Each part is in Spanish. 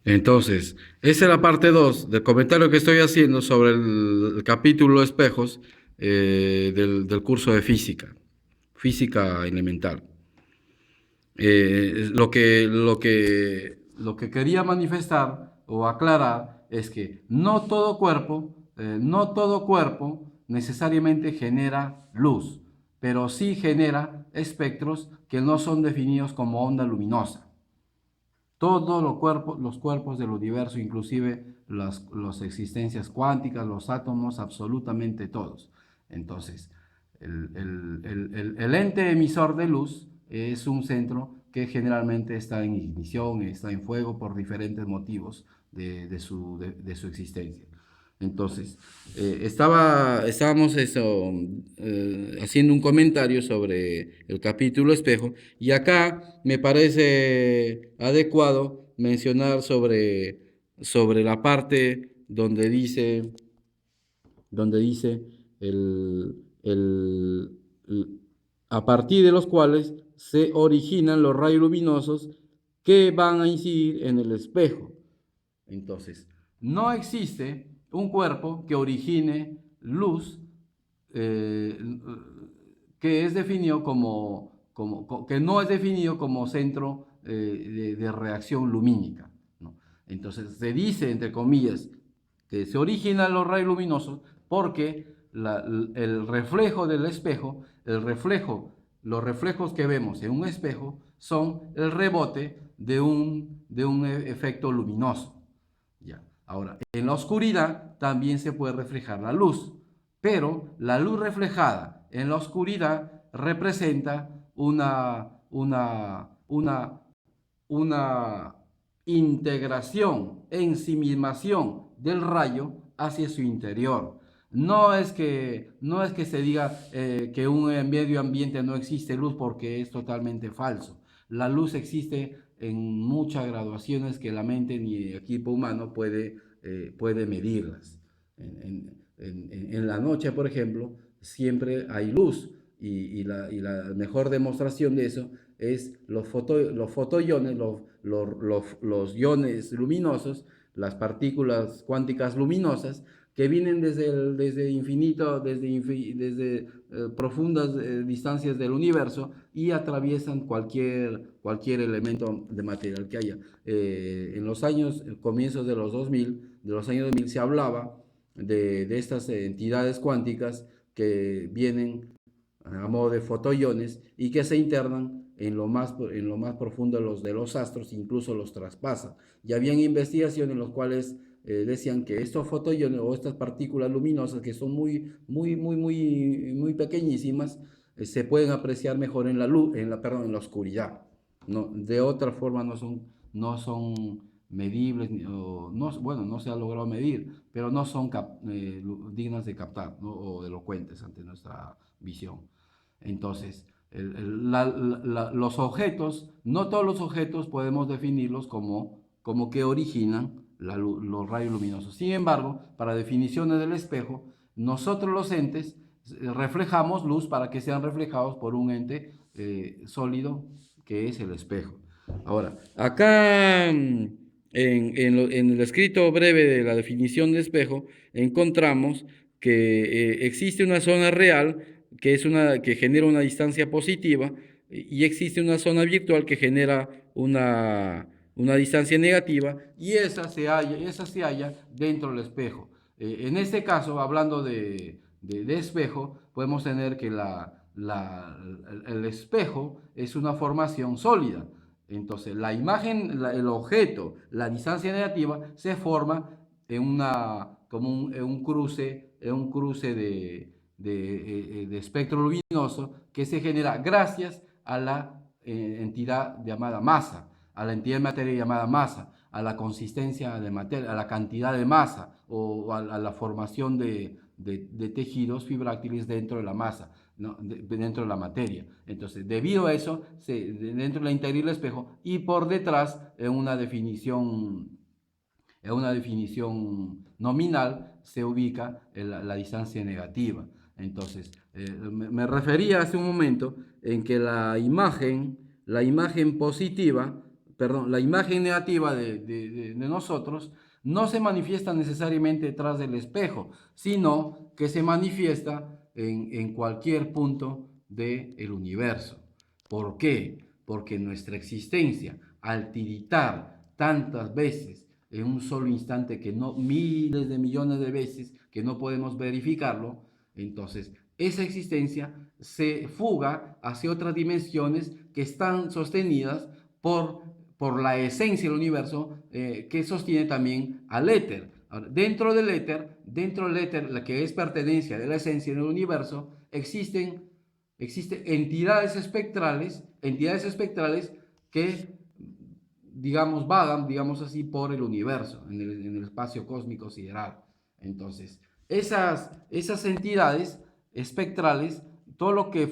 Entonces, esa es la parte 2 del comentario que estoy haciendo sobre el capítulo espejos del curso de física, física elemental. Lo que quería manifestar o aclarar es que no todo cuerpo necesariamente genera luz, pero sí genera espectros que no son definidos como onda luminosa. Todos los cuerpos del universo, inclusive las existencias cuánticas, los átomos, absolutamente todos. Entonces, el ente emisor de luz es un centro que generalmente está en ignición, está en fuego por diferentes motivos de su existencia. Entonces, estábamos haciendo un comentario sobre el capítulo espejo y acá me parece adecuado mencionar sobre la parte donde dice el- a partir de los cuales se originan los rayos luminosos que van a incidir en el espejo. Entonces, no existe un cuerpo que origine luz eh, que es definido que no es definido como centro de reacción lumínica, ¿no? Entonces, se dice, entre comillas, que se originan los rayos luminosos porque el reflejo del espejo, los reflejos que vemos en un espejo son el rebote de un efecto luminoso. Ya. Ahora, en la oscuridad también se puede reflejar la luz, pero la luz reflejada en la oscuridad representa una integración, ensimismación del rayo hacia su interior. No es que se diga que un medio ambiente no existe luz porque es totalmente falso. La luz existe en muchas graduaciones que la mente ni el equipo humano puede medirlas. En la noche, por ejemplo, siempre hay luz y la mejor demostración de eso es los fotoiones, los iones luminosos, las partículas cuánticas luminosas que vienen desde infinito, desde profundas distancias del universo y atraviesan cualquier elemento de material que haya. En los años, comienzos de los 2000, de los años 2000 se hablaba de estas entidades cuánticas que vienen a modo de fotoiones y que se internan en lo más profundo de los astros, incluso los traspasan. Y habían investigaciones en las cuales decían que estos fotoiones o estas partículas luminosas que son muy pequeñísimas, se pueden apreciar mejor en la luz, perdón, en la oscuridad. No, de otra forma no son medibles, bueno, no se ha logrado medir, pero no son dignas de captar, ¿no? O elocuentes ante nuestra visión. Entonces, los objetos, no todos los objetos podemos definirlos como que originan los rayos luminosos. Sin embargo, para definiciones del espejo, nosotros los entes reflejamos luz para que sean reflejados por un ente sólido que es el espejo. Ahora, acá en el escrito breve de la definición de espejo, encontramos que existe una zona real que genera una distancia positiva y existe una zona virtual que genera una distancia negativa y esa se halla dentro del espejo. En este caso, hablando de espejo, podemos tener que el espejo es una formación sólida. Entonces, la imagen, el objeto, la distancia negativa se forma en un cruce de espectro luminoso que se genera gracias a la entidad llamada masa, a la entidad de materia llamada masa, a la consistencia de materia, a la cantidad de masa o a la formación de tejidos fibráctiles dentro de la masa, ¿no? Dentro de la materia. Entonces, debido a eso, dentro de la integral del espejo y por detrás, en una definición nominal, se ubica la distancia negativa. Entonces, me refería hace un momento en que la imagen positiva, perdón, la imagen negativa de nosotros no se manifiesta necesariamente detrás del espejo, sino que se manifiesta en cualquier punto del universo. ¿Por qué? Porque nuestra existencia, al tiritar tantas veces en un solo instante, que no miles de millones de veces, que no podemos verificarlo, entonces esa existencia se fuga hacia otras dimensiones que están sostenidas por la esencia del universo, que sostiene también al éter. Ahora, dentro del éter, la que es pertenencia de la esencia del universo, existen entidades espectrales que, digamos, vagan, digamos así, por el universo, en el espacio cósmico sideral. Entonces, esas entidades espectrales, todo lo que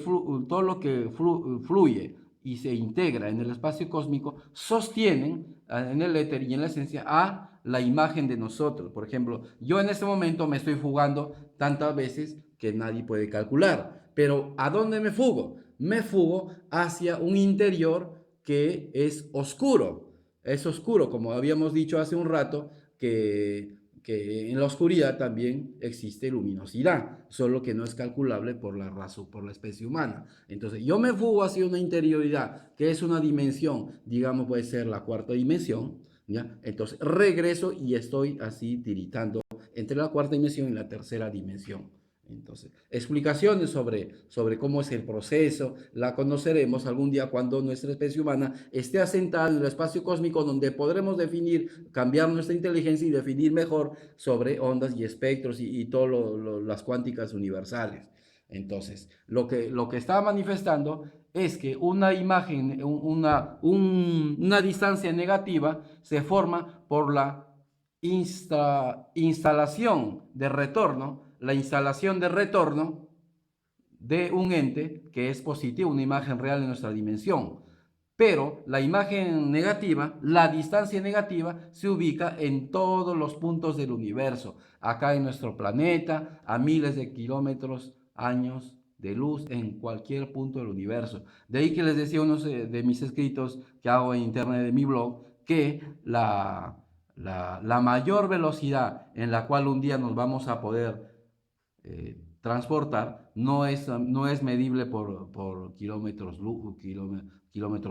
fluye y se integra en el espacio cósmico, sostienen en el éter y en la esencia a la imagen de nosotros. Por ejemplo, yo en este momento me estoy fugando tantas veces que nadie puede calcular. Pero ¿a dónde me fugo? Me fugo hacia un interior que es oscuro. Es oscuro, como habíamos dicho hace un rato, que en la oscuridad también existe luminosidad, solo que no es calculable por la raza, por la especie humana. Entonces, yo me fugo hacia una interioridad, que es una dimensión, digamos, puede ser la cuarta dimensión, ¿ya? Entonces, regreso y estoy así tiritando entre la cuarta dimensión y la tercera dimensión. Entonces, explicaciones sobre cómo es el proceso, la conoceremos algún día cuando nuestra especie humana esté asentada en el espacio cósmico, donde podremos definir, cambiar nuestra inteligencia y definir mejor sobre ondas y espectros y todas las cuánticas universales. Entonces, lo que está manifestando es que una imagen, una distancia negativa se forma por la instalación de retorno, la instalación de retorno de un ente que es positivo, una imagen real de nuestra dimensión. Pero la imagen negativa, la distancia negativa, se ubica en todos los puntos del universo, acá en nuestro planeta, a miles de kilómetros, años de luz, en cualquier punto del universo. De ahí que les decía unos de mis escritos que hago en internet de mi blog, que la mayor velocidad en la cual un día nos vamos a poder transportar no es medible por kilómetros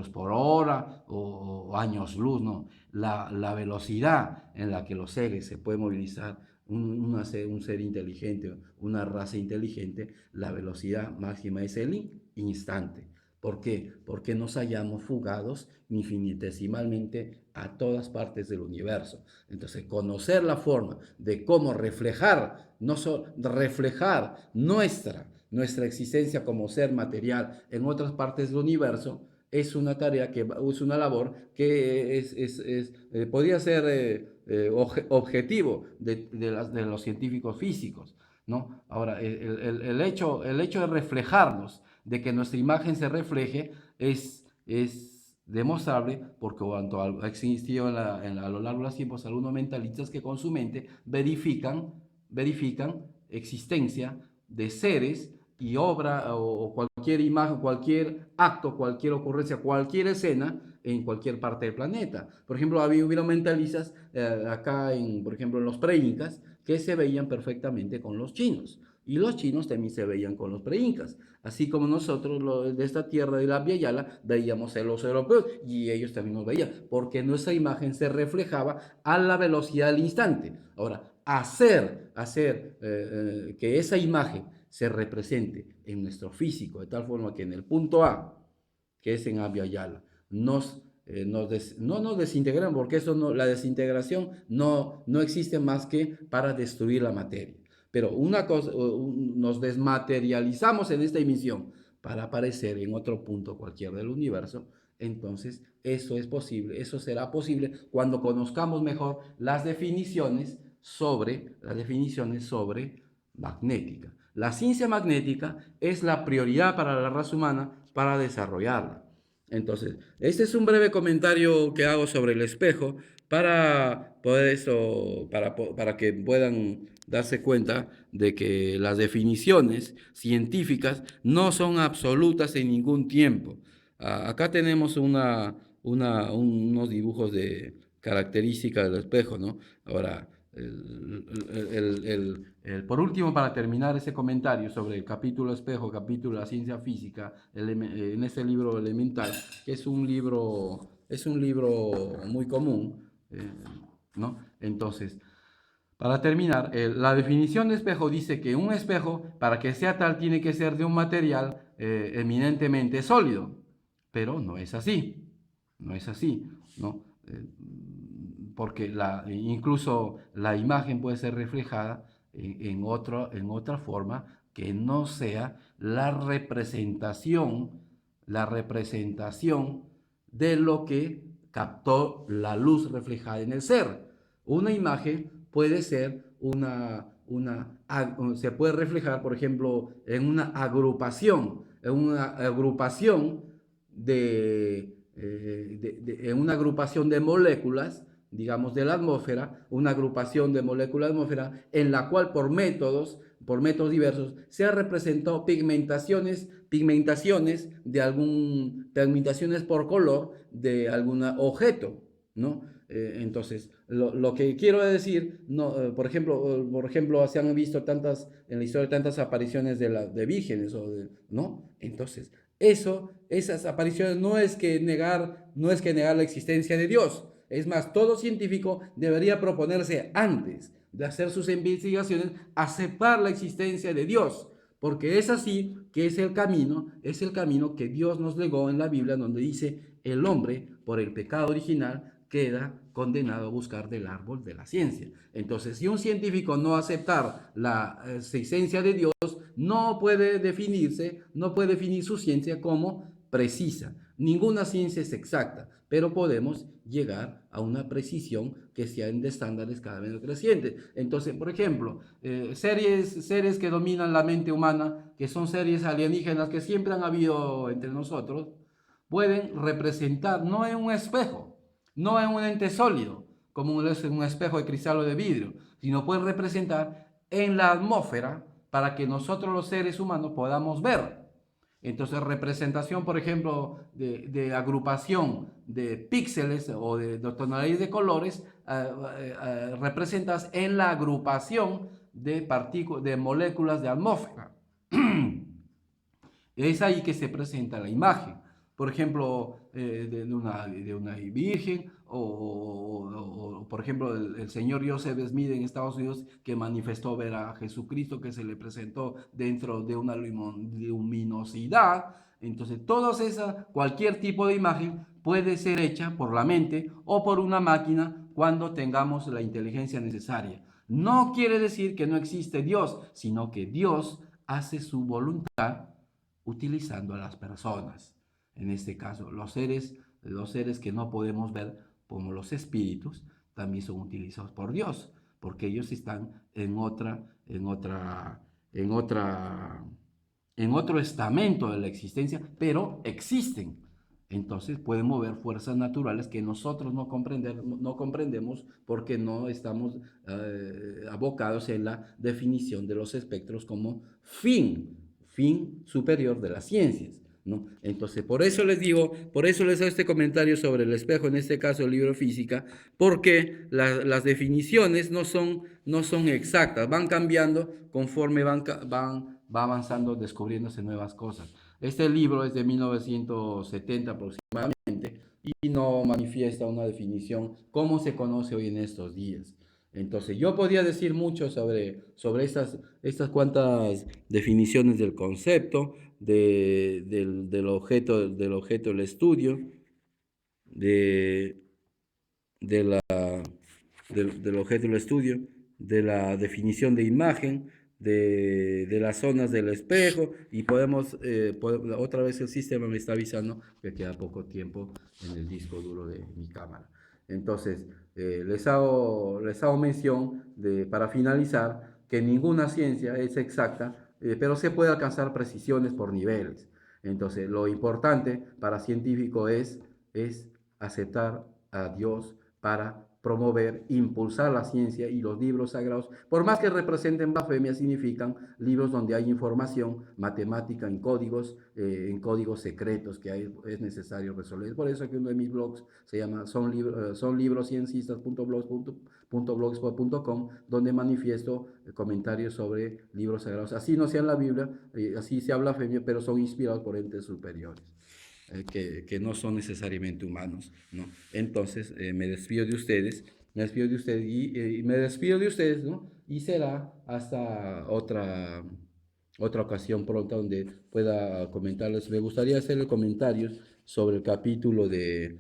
por hora o años luz, no. La velocidad en la que los seres se pueden movilizar, un ser inteligente, una raza inteligente, la velocidad máxima es el instante. ¿Por qué? Porque nos hallamos fugados infinitesimalmente a todas partes del universo. Entonces, conocer la forma de cómo reflejar, no solo reflejar nuestra existencia como ser material en otras partes del universo, es una tarea es una labor que podría ser objetivo de los científicos físicos, ¿no? Ahora, el hecho de reflejarnos, de que nuestra imagen se refleje, es demostrable porque cuando ha existido a lo largo de los tiempos algunos mentalistas que con su mente verifican existencia de seres y obra o cualquier imagen, cualquier acto, cualquier ocurrencia, cualquier escena en cualquier parte del planeta. Por ejemplo, hubieron mentalistas acá, por ejemplo, en los pre-incas, que se veían perfectamente con los chinos. Y los chinos también se veían con los pre-incas. Así como nosotros de esta tierra de la Via Yala veíamos a los europeos y ellos también nos veían, porque nuestra imagen se reflejaba a la velocidad del instante. Ahora, hacer que esa imagen se represente en nuestro físico, de tal forma que en el punto A, que es en Abya Yala, no nos desintegran, porque la desintegración no existe más que para destruir la materia. Pero una cosa, nos desmaterializamos en esta emisión para aparecer en otro punto cualquiera del universo. Entonces, eso es posible, eso será posible cuando conozcamos mejor las definiciones sobre magnética. La ciencia magnética es la prioridad para la raza humana para desarrollarla. Entonces, este es un breve comentario que hago sobre el espejo para poder para que puedan darse cuenta de que las definiciones científicas no son absolutas en ningún tiempo. Acá tenemos unos dibujos de características del espejo, ¿no? Ahora, por último, para terminar ese comentario sobre el capítulo espejo, capítulo de la ciencia física, en este libro elemental, que es un libro muy común, ¿no? Entonces, para terminar, la definición de espejo dice que un espejo, para que sea tal, tiene que ser de un material eminentemente sólido, pero no es así, no es así, ¿no? Porque incluso la imagen puede ser reflejada en otra forma que no sea la representación de lo que captó la luz reflejada en el ser. Una imagen puede ser se puede reflejar, por ejemplo, en una agrupación de moléculas, digamos, de la atmósfera, una agrupación de moléculas de la atmósfera, en la cual por métodos diversos, se han representado pigmentaciones por color de algún objeto, ¿no? Entonces, lo que quiero decir, no, por ejemplo, se han visto en la historia tantas apariciones de vírgenes, ¿no? Entonces, esas apariciones no es que negar la existencia de Dios. Es más, todo científico debería proponerse antes de hacer sus investigaciones, aceptar la existencia de Dios, porque es así que es el camino que Dios nos legó en la Biblia, donde dice, el hombre, por el pecado original, queda condenado a buscar del árbol de la ciencia. Entonces, si un científico no aceptar la existencia de Dios, no puede definir su ciencia como precisa. Ninguna ciencia es exacta, pero podemos llegar a una precisión que sea de estándares cada vez crecientes. Entonces, por ejemplo, seres que dominan la mente humana, que son seres alienígenas que siempre han habido entre nosotros, pueden representar, no en un espejo, no en un ente sólido, como un espejo de cristal o de vidrio, sino pueden representar en la atmósfera para que nosotros los seres humanos podamos ver. Entonces, representación, por ejemplo, de agrupación de píxeles o de tonalidades de colores, representas en la agrupación de moléculas de atmósfera. Es ahí que se presenta la imagen. Por ejemplo, de una virgen, por ejemplo, el señor Joseph Smith en Estados Unidos, que manifestó ver a Jesucristo, que se le presentó dentro de una luminosidad. Entonces, cualquier tipo de imagen puede ser hecha por la mente o por una máquina cuando tengamos la inteligencia necesaria. No quiere decir que no existe Dios, sino que Dios hace su voluntad utilizando a las personas. En este caso, los seres que no podemos ver, como los espíritus, también son utilizados por Dios, porque ellos están en otro estamento de la existencia, pero existen. Entonces pueden mover fuerzas naturales que nosotros no comprendemos porque no estamos abocados en la definición de los espectros como fin superior de las ciencias, ¿no? Entonces, por eso les hago este comentario sobre el espejo, en este caso el libro física, porque las definiciones no son exactas, van cambiando conforme va avanzando, descubriéndose nuevas cosas. Este libro es de 1970 aproximadamente y no manifiesta una definición como se conoce hoy en estos días. Entonces, yo podría decir mucho sobre estas cuantas definiciones del concepto, del objeto del estudio, de, de la, del objeto del estudio, de la definición de imagen, de las zonas del espejo, y otra vez el sistema me está avisando que queda poco tiempo en el disco duro de mi cámara. Entonces, les hago mención para finalizar que ninguna ciencia es exacta, pero se puede alcanzar precisiones por niveles. Entonces, lo importante para científico es aceptar a Dios para promover, impulsar la ciencia y los libros sagrados, por más que representen blasfemia, significan libros donde hay información matemática en códigos secretos que es necesario resolver. Por eso que uno de mis blogs se llama sonlibrosciencistas.blogspot.com, donde manifiesto comentarios sobre libros sagrados. Así no sea en la Biblia, así sea blasfemia, pero son inspirados por entes superiores. Que no son necesariamente humanos, ¿no? Entonces, me despido de ustedes, me despido de ustedes, ¿no? Y será hasta otra ocasión pronta donde pueda comentarles. Me gustaría hacerle comentarios sobre el capítulo de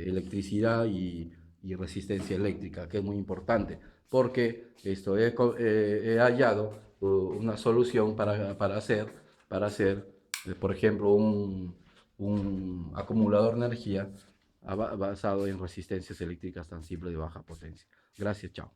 electricidad y resistencia eléctrica, que es muy importante, porque he hallado una solución para hacer por ejemplo, un acumulador de energía basado en resistencias eléctricas tan simples de baja potencia. Gracias, chao.